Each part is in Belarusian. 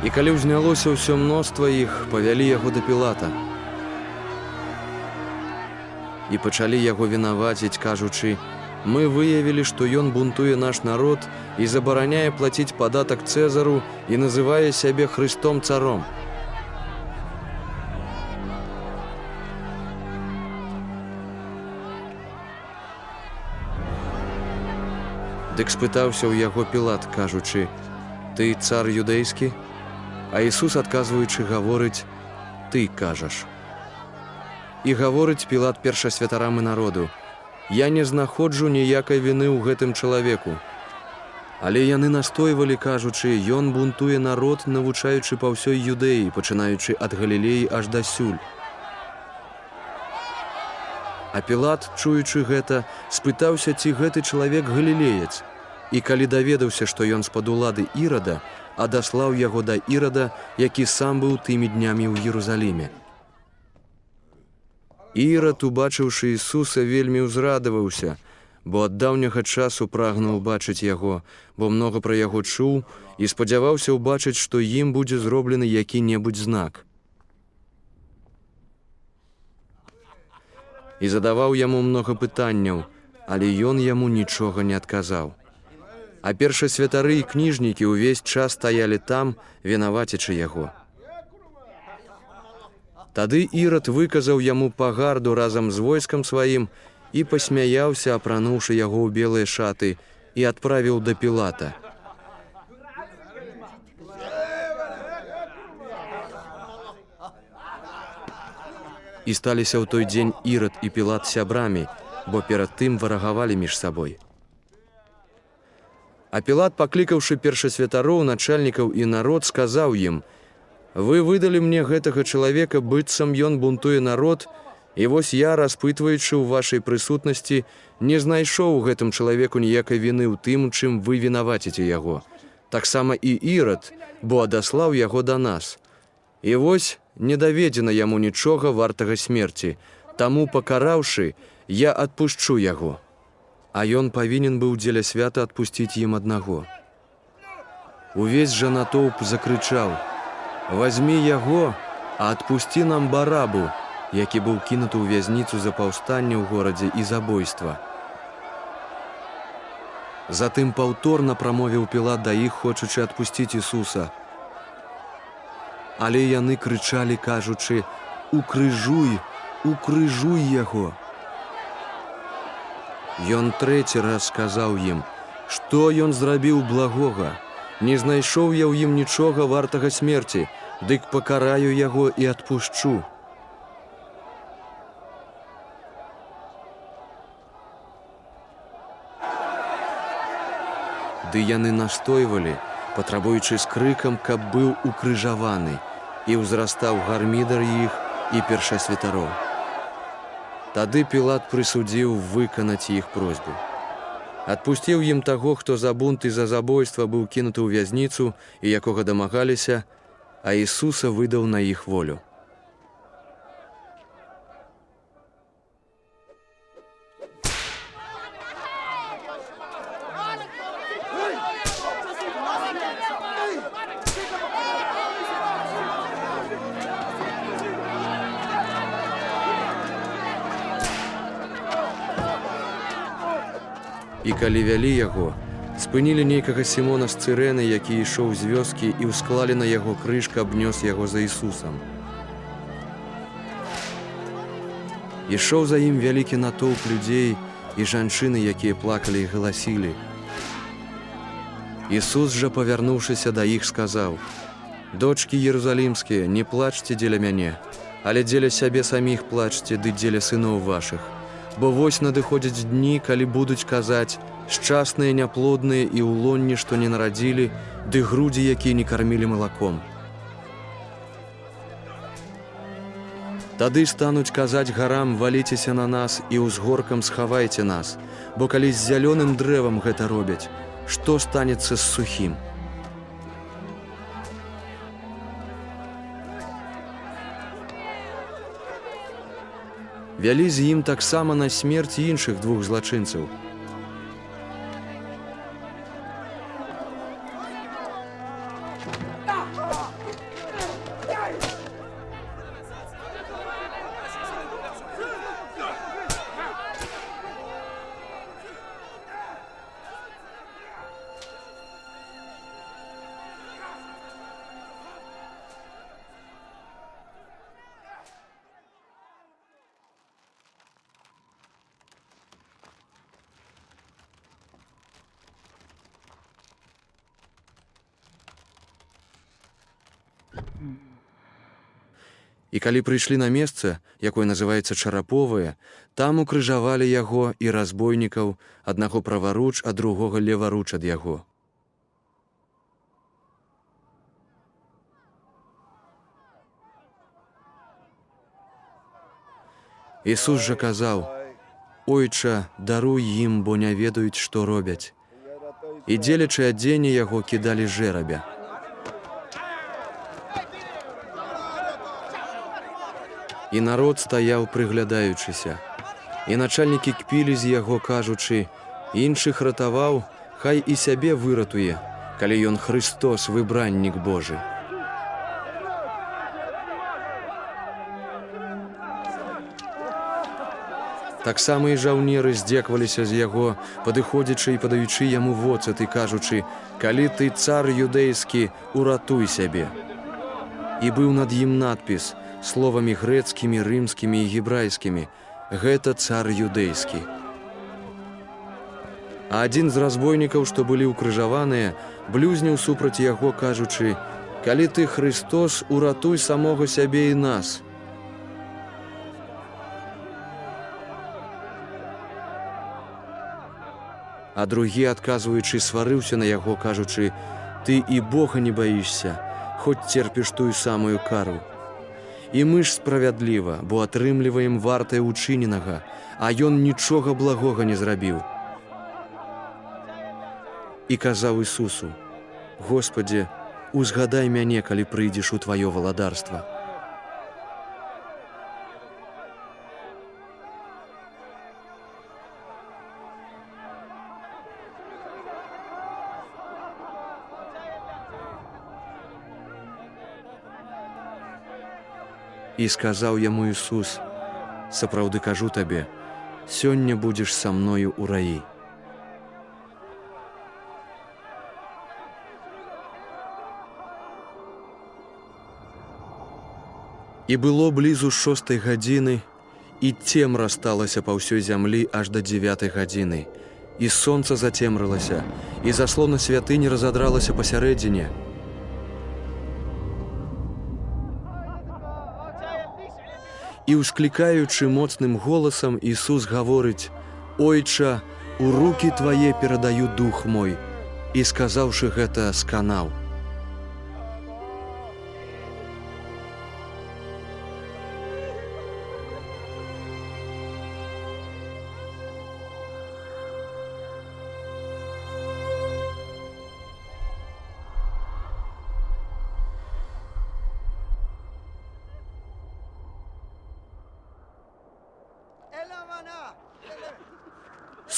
І калі ўзнялося ўсё мноства іх, павялі яго да Пілата. І пачалі яго вінаваціць, кажучы: «Мы выявілі, што ён бунтуе наш народ і забараняе плаціць падатак Цэзару і называе сябе Христом царом». Дык спытаўся ў яго Пілат, кажучы: «Ты цар юдэйскі?» А Ісус, адказваючы, гаворыць: «Ты кажаш». І гаворыць Пілат першасвятарам і народу: «Я не знаходжу ніякай віны ў гэтым чалавеку». Але яны настойвалі, кажучы: «Ён бунтуе народ, навучаючы па ўсёй Юдэі, пачынаючы ад Галілеі аж дасюль». А Пілат, чуючы гэта, спытаўся, ці гэты чалавек галілеец. І калі даведаўся, што ён з-пад улады Ірада, адаслаў яго да Ірада, які сам быў тымі днямі ў Єрусаліме. Ірад, убачыўшы Ісуса, вельмі ўзрадаваўся, бо ад даўняга часу прагнуў бачыць яго, бо многа пра яго чуў і спадзяваўся ўбачыць, што ім будзе зроблены які-небудзь знак. І задаваў яму многа пытанняў, але ён яму нічога не адказаў. А першасвятары і кніжнікі ўвесь час стаялі там, вінавацячы яго. Тады Ірад выказаў яму пагарду разам з войскам сваім і пасмяяўся, апрануўшы яго ў белыя шаты, і адправіў да Пілата. І сталіся ў той дзень Ірад і Пілат сябрамі, бо перад тым варагавалі між сабой. А Пілат, паклікаўшы першасвятароў, начальнікаў і народ, сказаў ім: «Вы выдалі мне гэтага чалавека, быццам ён бунтуе народ, і вось я, распытваючы ў вашай прысутнасці, не знайшоў у гэтым чалавеку ніякай віны ў тым, чым вы вінаваціце яго. Таксама і Ірад, бо адаслаў яго да нас. І вось не даведзена яму нічога вартага смерці, таму, пакараўшы, я адпушчу яго». А ён павінен быў дзеля свята адпусціць ім аднаго. Увесь жа натоўп закрычаў: «Вазьмі яго, а адпусці нам Барабу», які быў кінуты ў вязніцу за паўстанне ў горадзе і забойства. Затым паўторна прамовіў Пілат да іх, хочучы адпусціць Ісуса. Але яны крычалі, кажучы: «Укрыжуй, укрыжуй яго». Ён трэці раз сказаў ім: «Што ён зрабіў благога? Не знайшоў я ў ім нічога вартага смерці, дык пакараю яго і адпушчу». Ды яны настойвалі, патрабуючы з крыкам, каб быў укрыжаваны, і ўзрастаў гармідар іх і першасвятароў. Тады Пілат прысудзіў выканаць іх просьбу. Адпусціў ім таго, хто за бунт і за забойства быў кінуты ў вязніцу і якога дамагаліся, а Ісуса выдаў на іх волю. І калі вялі яго, спынілі нейкага Сімона з Цырэны, які ішоў з вёскі, і ўсклалі на яго крыж, каб нёс яго за Ісусам. Ішоў за ім вялікі натоўп людзей і жанчыны, якія плакалі і галасілі. Ісус жа, павярнуўшыся да іх, сказаў: «Дочкі Єрусалімскія, не плачце дзеля мяне, але дзеля сябе саміх плачце, ды дзеля сыноў вашых. Бо вось надыходзяць дні, калі будуць казаць: шчасныя няплодныя і ў лонні, што не нарадзілі, ды грудзі, якія не кармілі малаком. Тады стануць казаць гарам: валіцеся на нас і ўзгоркам схавайце нас, бо калі з зялёным дрэвам гэта робяць, што станецца з сухім?» Вялі з ім таксама на смерць іншых двух злачынцаў. І калі прыйшлі на месца, якое называецца Чараповае, там укрыжавалі яго і разбойнікаў, аднаго праваруч, а другога леваруч ад яго. Ісус жа казаў: «Ойча, даруй ім, бо не ведаюць, што робяць». І дзелячы адзенне яго кідалі жэрабя. І народ стаяў, прыглядаючыся. І начальнікі кпілі з яго, кажучы: «Іншых ратаваў, хай і сябе выратуе, калі ён Христос, выбраннік Божы». Таксама і жаўнеры здзекваліся з яго, падыходзячы і падаючы яму воцат і кажучы: «Калі ты цар юдэйскі, уратуй сябе». І быў над ім надпіс словамі грэцкімі, рымскімі і гебрайскімі: «Гэта цар юдэйскі». А адзін з разбойнікаў, што былі ўкрыжаваныя, блюзніў супраць яго, кажучы: «Калі ты Христос, уратуй самога сябе і нас». А другі, адказваючы, сварыўся на яго, кажучы: «Ты і Бога не баішся, хоць церпіш тую самую кару. І мы ж справядліва, бо атрымліваем вартае учыненага, а ён нічога благога не зрабіў». І казаў Ісусу: «Господзе, узгадай мяне, калі прыйдзеш у тваё валадарства». І сказаў яму Ісус: «Сапраўды кажу табе, сёння будзеш са мною ў раі». І было блізу 6 гадзіны, і цемра сталася па ўсёй зямлі аж да 9 гадзіны, і сонца зацемрылася, і заслона святыні разадралася пасярэдзіне. І ўсклікаючы моцным голасам, Ісус гаворыць: «Ойча, у рукі твае перадаю дух мой». І сказаўшы гэта, сканаў.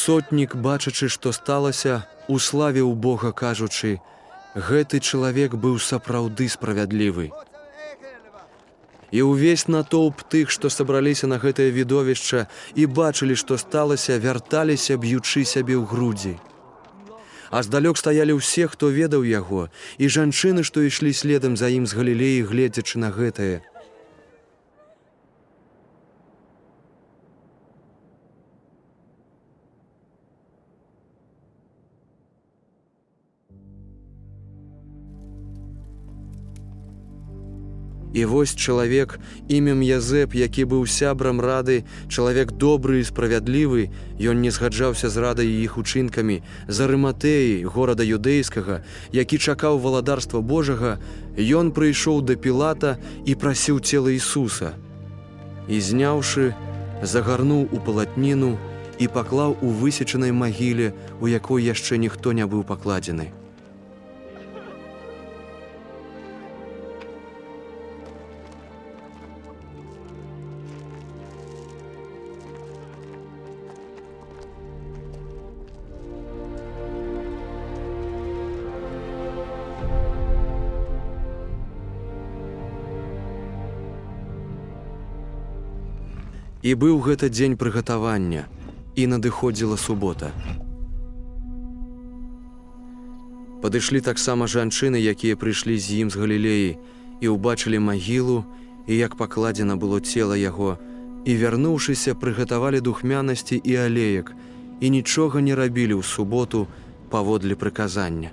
Сотнік, бачачы, што сталася, уславіў Бога, кажучы: «Гэты чалавек быў сапраўды справядлівы». І ўвесь натоўп тых, што сабраліся на гэтае відовішча і бачылі, што сталася, вярталіся, б'ючы сябе ў грудзі. А здалёк стаялі ўсе, хто ведаў яго, і жанчыны, што ішлі следам за ім з Галілеі, гледзячы на гэтае. І вось чалавек імем Язэп, які быў сябрам рады, чалавек добры і справядлівы, ён не згаджаўся з радай і іх учынкамі, з Арыматэі, горада юдэйскага, які чакаў валадарства Божага, ён прыйшоў да Пілата і прасіў цела Ісуса. І зняўшы, загарнуў у палатніну і паклаў у высечанай магіле, у якой яшчэ ніхто не быў пакладзены. І быў гэта дзень прыгатавання, і надыходзіла субота. Падышлі таксама жанчыны, якія прыйшлі з ім з Галілеі, і ўбачылі магілу, і як пакладзена было цела яго, і, вярнуўшыся, прыгатавалі духмянасці і алеек, і нічога не рабілі ў суботу паводле прыказання.